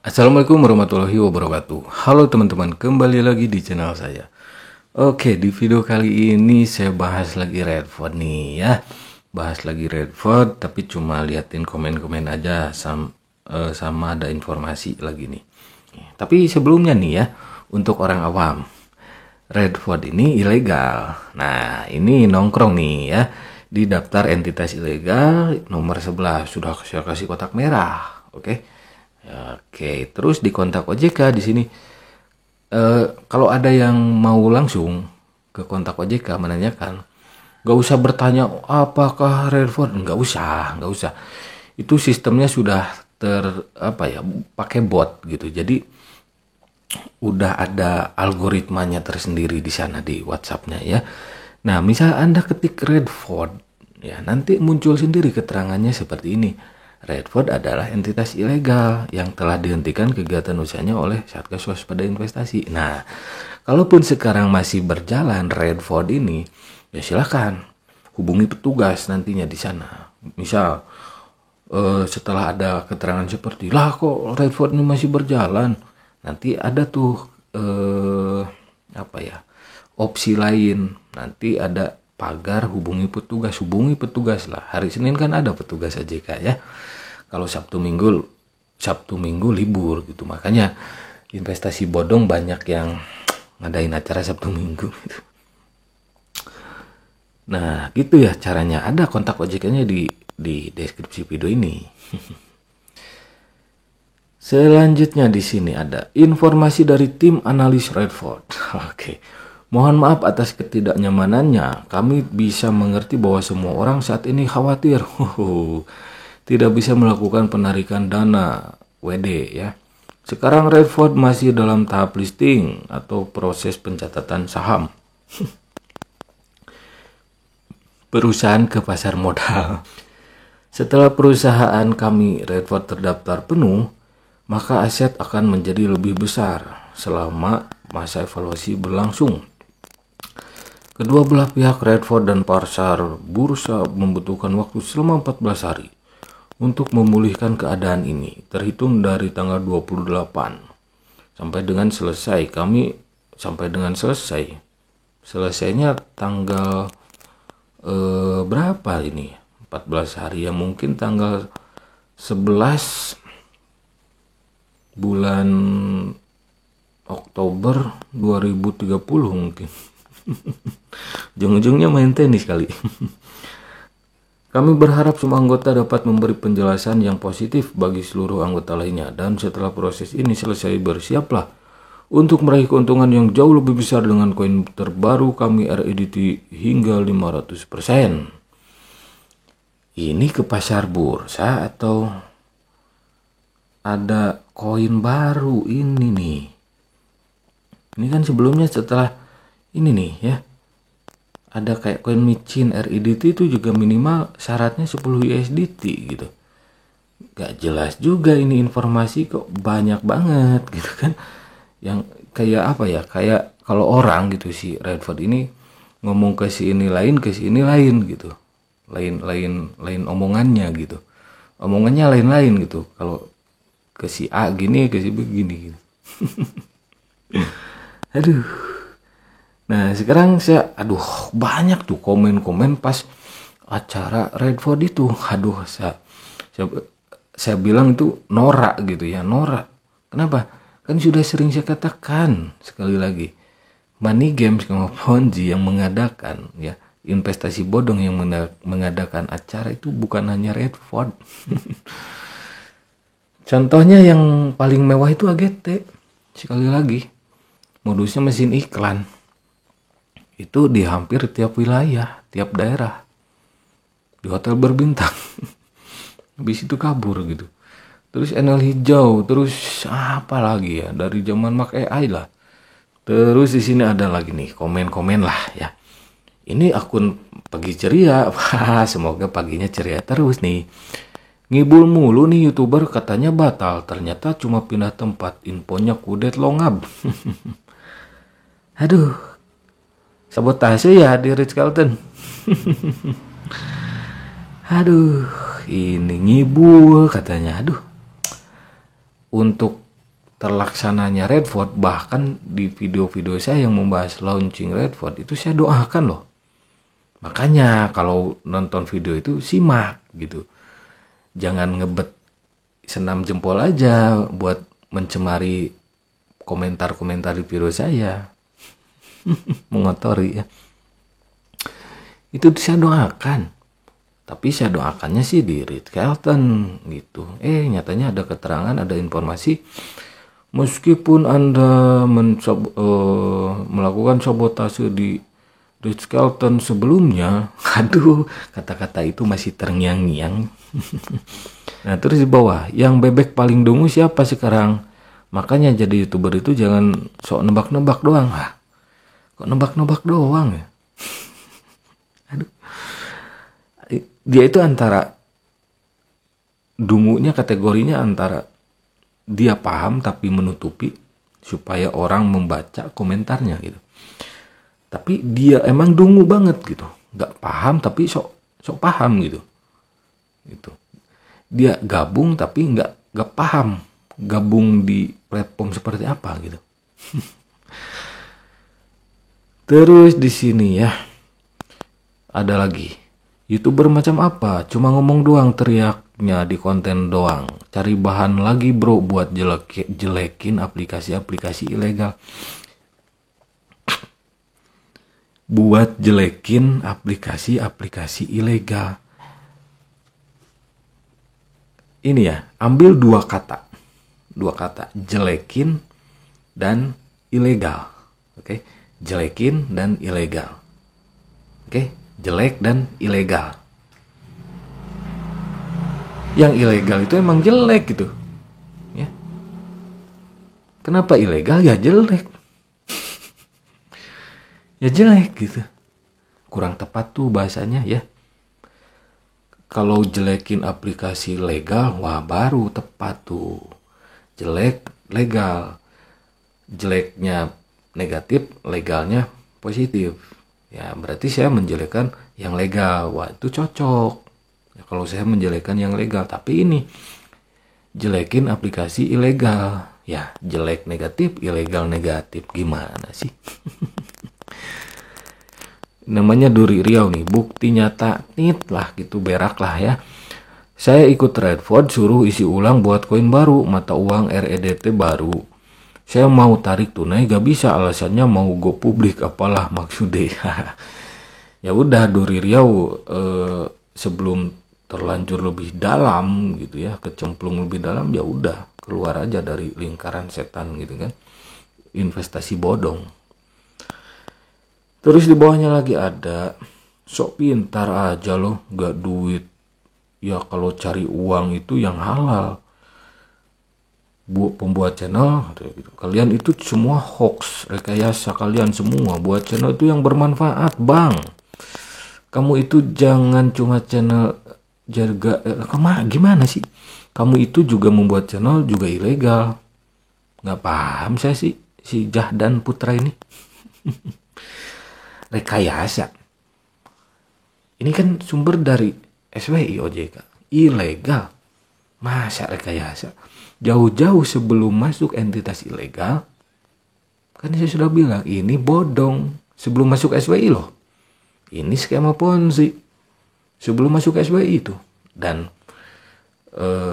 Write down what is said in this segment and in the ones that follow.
Assalamualaikum warahmatullahi wabarakatuh. Halo teman-teman, kembali lagi di channel saya. Oke, di video kali ini saya bahas lagi Redford nih ya. Bahas lagi Redford, tapi cuma liatin komen-komen aja sama ada informasi lagi nih. Tapi sebelumnya nih ya, untuk orang awam, Redford ini ilegal. Nah, ini nongkrong nih ya di daftar entitas ilegal nomor 11. Sudah saya kasih kotak merah. Oke, terus di kontak OJK di sini kalau ada yang mau langsung ke kontak OJK menanyakan, nggak usah bertanya apakah Redford, nggak usah. Itu sistemnya sudah pakai bot gitu. Jadi udah ada algoritmanya tersendiri di sana di WhatsApp-nya ya. Nah, misal Anda ketik Redford, ya nanti muncul sendiri keterangannya seperti ini. Redford adalah entitas ilegal yang telah dihentikan kegiatan usahanya oleh Satgas Waspada Investasi. Nah, kalaupun sekarang masih berjalan Redford ini, ya silakan hubungi petugas nantinya di sana. Misal setelah ada keterangan seperti, lah kok Redford ini masih berjalan, nanti ada tuh opsi lain. Nanti ada pagar hubungi petugas lah. Hari Senin kan ada petugas AJK ya. Kalau Sabtu Minggu libur gitu. Makanya investasi bodong banyak yang ngadain acara Sabtu Minggu gitu. Nah, gitu ya caranya. Ada kontak OJK-nya di deskripsi video ini. Selanjutnya di sini ada informasi dari tim analis Redford. Oke. Mohon maaf atas ketidaknyamanannya. Kami bisa mengerti bahwa semua orang saat ini khawatir tidak bisa melakukan penarikan dana WD ya. Sekarang Redford masih dalam tahap listing atau proses pencatatan saham. Perusahaan ke pasar modal. Setelah perusahaan kami Redford terdaftar penuh, maka aset akan menjadi lebih besar selama masa evaluasi berlangsung. Kedua belah pihak Redford dan pasar bursa membutuhkan waktu selama 14 hari untuk memulihkan keadaan ini, terhitung dari tanggal 28 sampai dengan selesai. Selesainya tanggal berapa ini? 14 hari ya, mungkin tanggal 11 bulan Oktober 2030 mungkin. Ujung-ujungnya main tenis kali. Kami berharap semua anggota dapat memberi penjelasan yang positif bagi seluruh anggota lainnya, dan setelah proses ini selesai bersiaplah untuk meraih keuntungan yang jauh lebih besar dengan koin terbaru kami REDT hingga 500%. Ini ke pasar bursa atau ada koin baru ini nih? Ini kan sebelumnya setelah ini nih ya, ada kayak koin micin REDT itu juga minimal syaratnya 10 USDT gitu. Gak jelas juga ini informasi, kok banyak banget gitu kan. Yang kayak kalau orang gitu si Redford ini ngomong ke si ini lain gitu. Lain omongannya gitu. Omongannya lain gitu. Kalau ke si A gini, ke si B gini gitu. Aduh. Nah, sekarang banyak tuh komen-komen pas acara Redford itu. Aduh, saya bilang itu norak gitu ya, norak. Kenapa? Kan sudah sering saya katakan sekali lagi. Money Games sama Ponzi yang mengadakan ya, investasi bodong yang mengadakan acara itu bukan hanya Redford. Contohnya yang paling mewah itu AGT. Sekali lagi, modusnya mesin iklan. Itu di hampir tiap wilayah, tiap daerah. Di hotel berbintang. Habis itu kabur gitu. Terus NL hijau, terus apa lagi ya, dari zaman Mac AI lah. Terus di sini ada lagi nih komen-komen lah ya. Ini akun Pagi Ceria. Wah, semoga paginya ceria terus nih. Ngibul mulu nih YouTuber katanya batal, ternyata cuma pindah tempat, infonya kudet longab. Aduh, sabotase ya di Ritz Carlton. Aduh, ini ngibul katanya. Aduh, untuk terlaksananya Redford, bahkan di video-video saya yang membahas launching Redford itu saya doakan loh. Makanya kalau nonton video itu simak gitu. Jangan ngebet senam jempol aja buat mencemari komentar-komentar di video saya. Mengotori ya. Itu saya doakan. Tapi saya doakannya sih di Ritz-Carlton gitu. Nyatanya ada keterangan, ada informasi, meskipun Anda melakukan sabotase di Ritz-Carlton sebelumnya, aduh, kata-kata itu masih terngiang-ngiang. Nah, terus di bawah, yang bebek paling dungu siapa sekarang? Makanya jadi YouTuber itu jangan sok nebak-nebak doang. Kok nebak-nebak doang ya? Aduh. Dia itu antara dungunya, kategorinya antara dia paham tapi menutupi supaya orang membaca komentarnya gitu. Tapi dia emang dungu banget gitu, nggak paham tapi sok paham gitu. Gitu. Dia gabung tapi nggak paham gabung di platform seperti apa gitu. Terus di sini ya ada lagi. YouTuber macam apa? Cuma ngomong doang, teriaknya di konten doang. Cari bahan lagi bro buat jelekin aplikasi-aplikasi ilegal. Buat jelekin aplikasi-aplikasi ilegal. Ini ya, ambil dua kata, jelekin dan ilegal. Oke, jelekin dan ilegal. Oke, jelek dan ilegal. Yang ilegal itu emang jelek gitu. Ya. Kenapa ilegal? Ya jelek. Ya jelek gitu. Kurang tepat tuh bahasanya ya. Kalau jelekin aplikasi legal, wah baru tepat tuh. Jelek, legal. Jeleknya negatif, legalnya positif. Ya berarti saya menjelekkan yang legal. Wah itu cocok ya, kalau saya menjelekkan yang legal. Tapi ini jelekin aplikasi ilegal. Ya jelek negatif, ilegal negatif. Gimana sih? Namanya Duri Riau nih. Bukti nyata nit lah gitu, berak lah ya. Saya ikut Redford suruh isi ulang buat koin baru, mata uang REDT baru. Saya mau tarik tunai gak bisa, alasannya mau go publik, apalah maksudnya. Ya udah Duri Riau, sebelum terlanjur lebih dalam gitu ya, kecemplung lebih dalam, ya udah keluar aja dari lingkaran setan gitu kan. Investasi bodong. Terus di bawahnya lagi ada, sok pintar aja loh, gak duit. Ya kalau cari uang itu yang halal. Pembuat channel gitu. Kalian itu semua hoax, rekayasa kalian semua. Buat channel itu yang bermanfaat, Bang. Kamu itu jangan cuma channel jaga gimana sih? Kamu itu juga membuat channel juga ilegal. Nggak paham saya sih si Jahdan Putra ini. Rekayasa. Ini kan sumber dari SWI OJK. Ilegal. Masa rekayasa? Jauh-jauh sebelum masuk entitas ilegal, kan saya sudah bilang ini bodong. Sebelum masuk SWI loh, ini skema Ponzi sebelum masuk SWI itu. Dan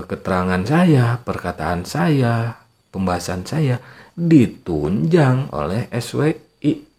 keterangan saya, perkataan saya, pembahasan saya ditunjang oleh SWI.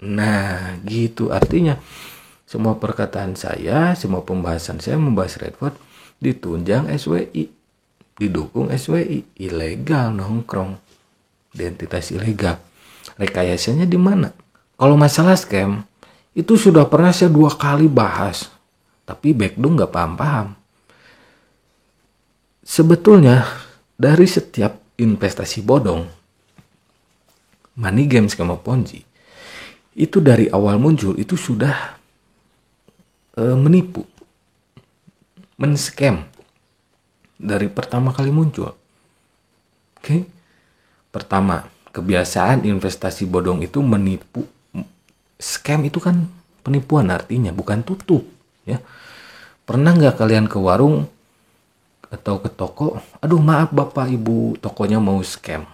Nah gitu, artinya semua perkataan saya, semua pembahasan saya membahas Redford ditunjang SWI, didukung SWI. Ilegal nongkrong, identitas ilegal. Rekayasanya di mana? Kalau masalah scam itu sudah pernah saya 2 kali bahas, tapi backdong nggak paham-paham. Sebetulnya dari setiap investasi bodong, money game skema Ponzi itu dari awal muncul itu sudah menipu, men-scam dari pertama kali muncul. Oke. Pertama, kebiasaan investasi bodong itu menipu. Scam itu kan penipuan artinya, bukan tutup ya. Pernah nggak kalian ke warung atau ke toko, aduh maaf bapak ibu, tokonya mau scam,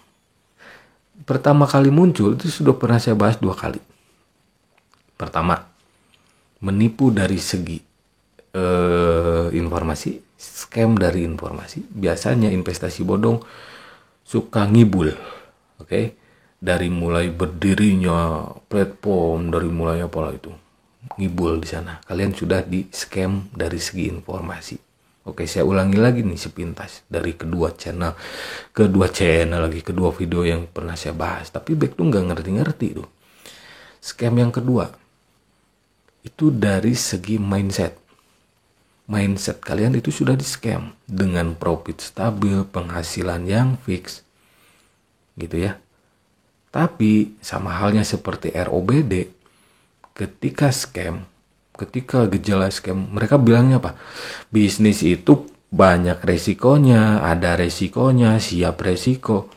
pertama kali muncul itu sudah pernah saya bahas 2 kali. Pertama, menipu dari segi informasi, scam dari informasi. Biasanya investasi bodong suka ngibul, oke? Dari mulai berdirinya platform, dari mulai apalah itu, ngibul di sana. Kalian sudah di scam dari segi informasi. Oke, saya ulangi lagi nih sepintas dari kedua video yang pernah saya bahas. Tapi back tuh nggak ngerti tuh. Scam yang kedua itu dari segi mindset. Mindset kalian itu sudah di scam dengan profit stabil, penghasilan yang fix, gitu ya. Tapi sama halnya seperti ROBD, ketika gejala scam, mereka bilangnya apa? Bisnis itu banyak resikonya, ada resikonya, siap resiko.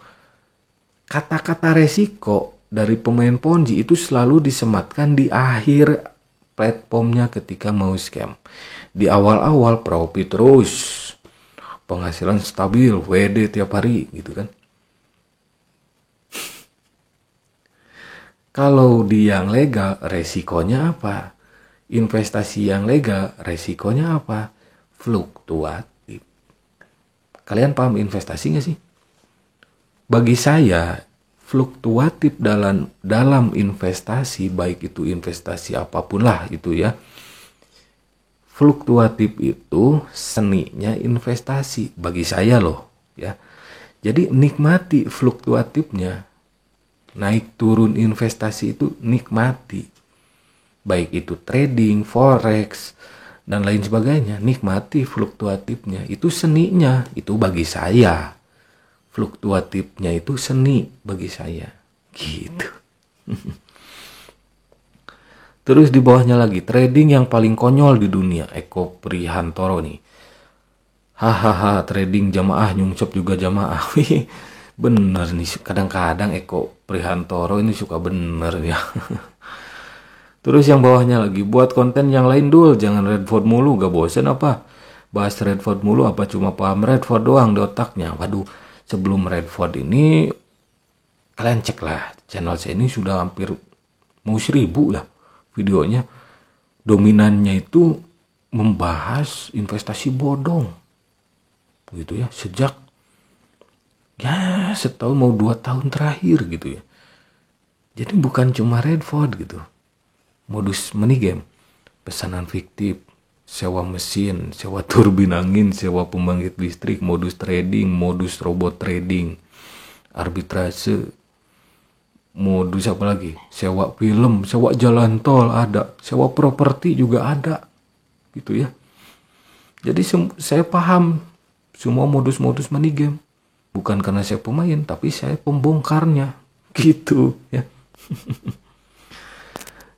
Kata-kata resiko dari pemain Ponzi itu selalu disematkan di akhir platformnya ketika mau scam. Di awal-awal profit terus, penghasilan stabil, WD tiap hari gitu kan. Kalau di yang legal, resikonya apa? Investasi yang legal, resikonya apa? Fluktuatif. Kalian paham investasi gak sih? Bagi saya, fluktuatif dalam investasi, baik itu investasi apapun lah itu ya. Fluktuatif itu seninya investasi bagi saya loh ya. Jadi nikmati fluktuatifnya. Naik turun investasi itu nikmati. Baik itu trading, forex dan lain sebagainya, nikmati fluktuatifnya. Itu seninya, itu bagi saya. Fluktuatifnya itu seni bagi saya. Gitu. Terus di bawahnya lagi, trading yang paling konyol di dunia, Eko Prihantoro nih. Hahaha, trading jamaah, nyungsep juga jamaah. Bener nih, kadang-kadang Eko Prihantoro ini suka bener ya. Terus yang bawahnya lagi, buat konten yang lain dul, jangan Redford mulu, gak bosen apa? Bahas Redford mulu apa cuma paham Redford doang di otaknya? Waduh, sebelum Redford ini, kalian cek lah, channel saya ini sudah hampir mau 1000 lah videonya. Dominannya itu membahas investasi bodong gitu ya, sejak ya setahun mau 2 tahun terakhir gitu ya. Jadi bukan cuma Redford gitu, modus money game, pesanan fiktif, sewa mesin, sewa turbin angin, sewa pembangkit listrik, modus trading, modus robot trading, arbitrase, modus apa lagi, sewa film, sewa jalan tol ada, sewa properti juga ada gitu ya. Jadi saya paham semua modus-modus money game, bukan karena saya pemain tapi saya pembongkarnya gitu ya.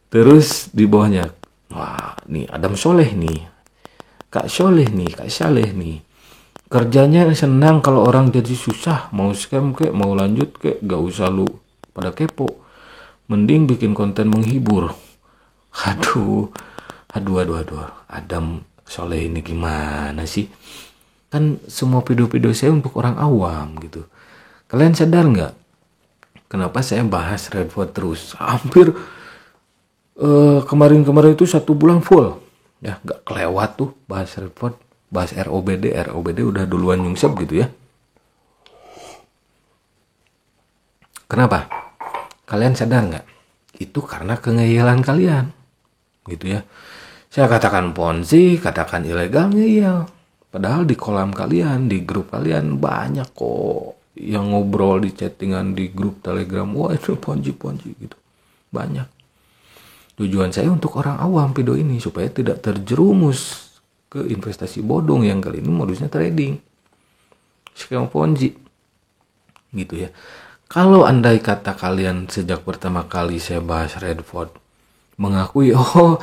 Terus di bawahnya, wah nih Adam Soleh nih, Kak Soleh nih, Kak Saleh nih, kerjanya senang kalau orang jadi susah, mau scam kek, mau lanjut kek, gak usah lu pada kepo, mending bikin konten menghibur. Aduh, Adam Soleh ini gimana sih? Kan semua video-video saya untuk orang awam gitu. Kalian sadar nggak? Kenapa saya bahas Redford terus? Hampir kemarin itu 1 bulan full, ya nggak kelewat tuh bahas Redford, bahas ROBD udah duluan nyungsep gitu ya. Kenapa? Kalian sadar nggak? Itu karena kengeyalan kalian, gitu ya. Saya katakan Ponzi, katakan ilegal, ngeyel. Padahal di kolam kalian, di grup kalian banyak kok yang ngobrol di chattingan di grup Telegram. Wah itu Ponzi gitu, banyak. Tujuan saya untuk orang awam video ini supaya tidak terjerumus ke investasi bodong yang kali ini modusnya trading, skema Ponzi, gitu ya. Kalau andai kata kalian sejak pertama kali saya bahas Redford mengakui, oh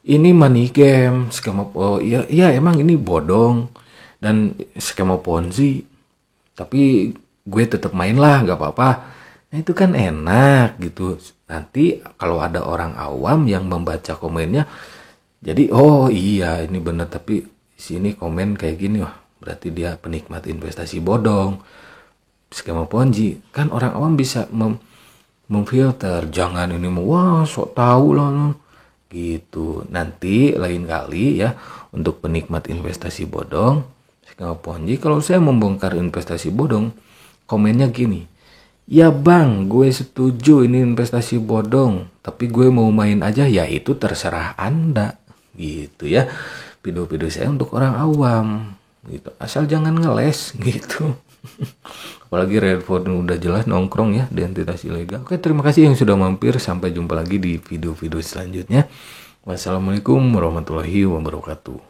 ini money game, skema, oh iya emang ini bodong dan skema Ponzi, tapi gue tetap main lah, gak apa-apa. Nah itu kan enak gitu. Nanti kalau ada orang awam yang membaca komennya, jadi oh iya ini benar, tapi sini komen kayak gini, wah berarti dia penikmat investasi bodong. skema Ponzi. Kan orang awam bisa memfilter, jangan ini mau wah sok tahu lah gitu. Nanti lain kali ya, untuk penikmat investasi bodong skema Ponzi, kalau saya membongkar investasi bodong, komennya gini, ya bang, gue setuju ini investasi bodong, tapi gue mau main aja, ya itu terserah Anda gitu ya. Video-video saya untuk orang awam gitu, asal jangan ngeles gitu. Apalagi Redford udah jelas nongkrong ya, identitas ilegal. Oke, terima kasih yang sudah mampir, sampai jumpa lagi di video-video selanjutnya. Wassalamualaikum warahmatullahi wabarakatuh.